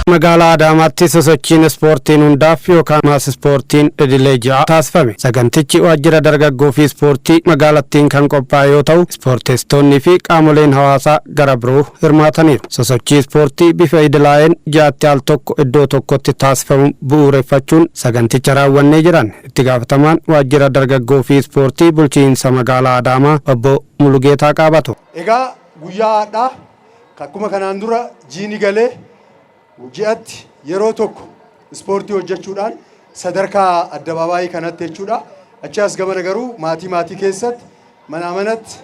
Magaalaa Adaamaatti sosochiin ispoortiin hundaaf yookaan maas ispoortiin idilee ja'a taasifame. Sagantichi waajjira dargaggoo fi ispoortii magaalattiin kan qophaa'e yoo ta'u, ispoorteessitoonnii fi qaamoleen hawaasaa gara biroo hirmaataniiru. Sosochii ispoortii bifa idilaa'een ji'aatti al tokko iddoo tokkotti taasifamu bu'uureffachuun saganticha raawwannee jiran. Itti gaafatamaan waajjira dargaggoo fi ispoortii bulchiinsa magaalaa Adaamaa obbo Mulugeetaa Qaabatu. Egaa guyyaa har'aa akkuma kanaan dura jiini galee ji'atti yeroo tokko ispoortii hojjechuudhaan sadarkaa addabaabaayii kanatti jechuudha. Achaas gamana garuu maatii keessatti manatti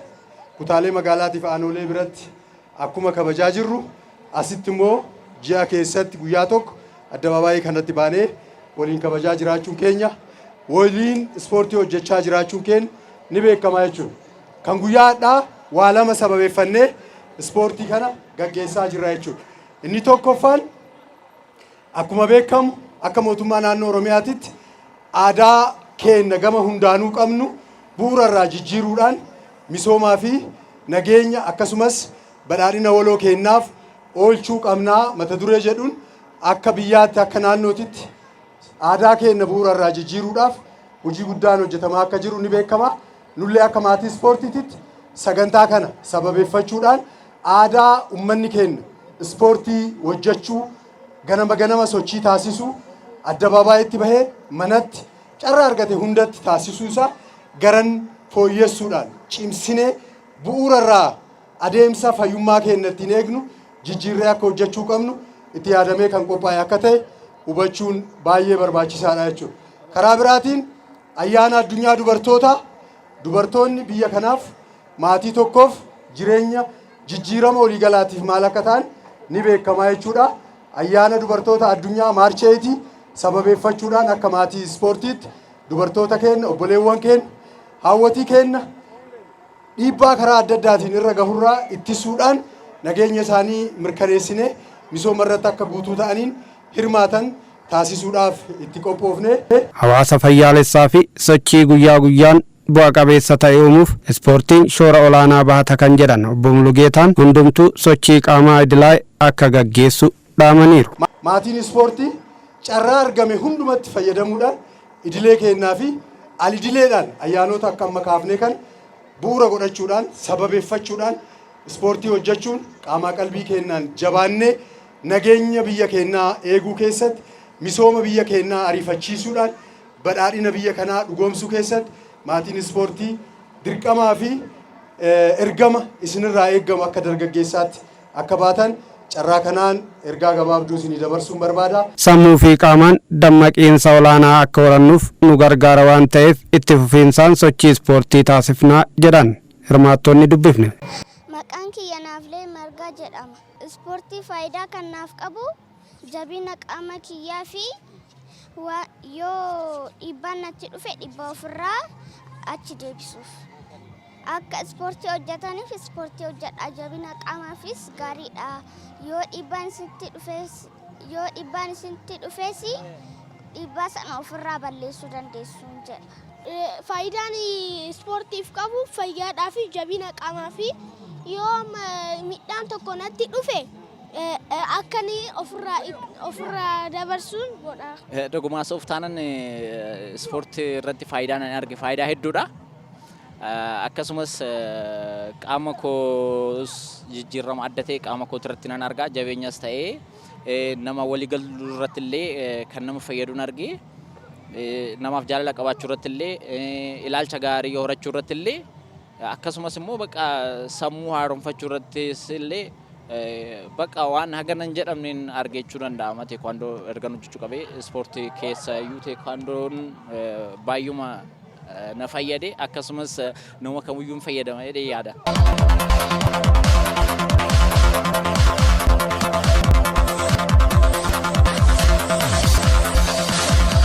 kutaalee magaalaatiif aanolee biratti akkuma kabajaa jirru asitti immoo ji'a keessatti guyyaa tokko addabaabaayii kanatti baanee waliin kabajaa jiraachuun keenya waliin ispoortii hojjechaa jiraachuun keenya ni beekama jechuudha. Kan guyyaa har'aa waa lama sababeeffannee ispoortii kana gaggeessaa jirra jechuudha. Inni tokkoffaan akkuma beekamu akka mootummaa naannoo Oromiyaatitti aadaa keenya gama hundaanuu qabnu bu'uurarraa jijjiiruudhaan misoomaa fi nageenya akkasumas badhaadhina waloo keenyaaf oolchuu qabnaa mata duree jedhuun akka biyyaatti akka naannootitti aadaa keenya bu'uurarraa jijjiiruudhaaf hojii guddaan hojjetamaa akka jiru ni beekama. Nullee akka maatii ispoortiititti sagantaa kana sababeeffachuudhaan aadaa uummanni keenya ispoortii hojjechuu ganama sochii taasisuu addabaabaayyitti bahee manatti carraa argate hundatti taasisuu isaa garan fooyyessuudhaan cimsinee bu'uurarraa adeemsa fayyummaa keenya ittiin eegnu jijjiirree akka hojjechuu qabnu itti yaadamee kan qophaa'e akka ta'e hubachuun baay'ee barbaachisaadha jechuudha. Karaa biraatiin ayyaana addunyaa dubartoonni biyya kanaaf maatii tokkoof jireenya jijjiirama waliigalaatiif maal akka ta'an ni beekama jechuudha. Ayyaana dubartoota addunyaa maarcheetii sababeeffachuudhaan akka maatii ispoortiitti dubartoota keenya obboleewwan keenya hawwatii keenya dhiibbaa karaa adda addaatiin irra gahurraa ittisuudhaan nageenya isaanii mirkaneessinee misooma irratti akka guutuu ta'aniin hirmaatan taasisuudhaaf itti qophoofne. Hawaasa fayyaalessaa fi sochii guyyaa guyyaan bu'a qabeessa ta'e uumuuf ispoortiin shoora olaanaa bahata kan jedhan obbo Mulugeetaan hundumtuu sochii qaamaa idilaa'e akka gaggeessu dhaamaniiru. Maatiin ispoortii carraa argame hundumatti fayyadamuudhaan idilee keenyaa fi alidileedhaan ayyaanota akka amma kaafnee kan bu'uura godhachuudhaan sababeeffachuudhaan ispoortii hojjechuun qaamaa qalbii keenyaan jabaannee nageenya biyya keenyaa eeguu keessatti misooma biyya keenyaa ariifachiisuudhaan badhaadhina biyya kanaa dhugoomsuu keessatti maatiin ispoortii dirqamaa fi ergama isinirraa eeggamu akka dargaggeessaatti akka baatan carraa kanaan ergaa gabaabduu isinii dabarsuun barbaada. Sammuu fi qaamaan dammaqiinsa olaanaa akka horannuuf nu gargaara waan ta'eef itti fufiinsaan sochii ispoortii taasifnaa jedhan hirmaattonni dubbifne. Maqaan kiyya Naaflee Margaa jedhama. Ispoortii faayidaa kan naaf qabu jabina qaama kiyyaa fi yoo dhiibbaan natti dhufe dhiibbaa ofirraa achi deebisuuf. Akka ispoortii hojjetaniif ispoortii hojjedhaa jabina qaamaafis gaariidha. Yoo dhiibbaan isinitti dhufes dhiibbaa sana ofirraa balleessuu dandeessu jedha. Faayidaan ispoortiif qabu fayyaadhaa fi jabina qaamaa fi yoo midhaan tokko natti dhufe akkanii ofirraa dabarsuun godha. Dhugumaa sooftaanaan ispoortii irratti faayidaan arge faayidaa hedduudha. Akkasumas qaama koo jijjiirama adda ta'e qaama koo irratti nan argaa jabeenyas ta'ee nama walii galuu irratti illee kan nama fayyaduun argee namaaf jaalala qabaachuu irratti illee ilaalcha gaarii horachuu irratti illee akkasumas immoo bakka sammuu haaromfachuu irratti illee bakka waan haganan jedhamneen argachuu danda'ama. Teekwaandoo erga hojjechuu qabee ispoortii keessa iyyuu teekwaandoon baay'uma na fayyade akkasumas nama kamiyyuu fayyadama jedhee yaada.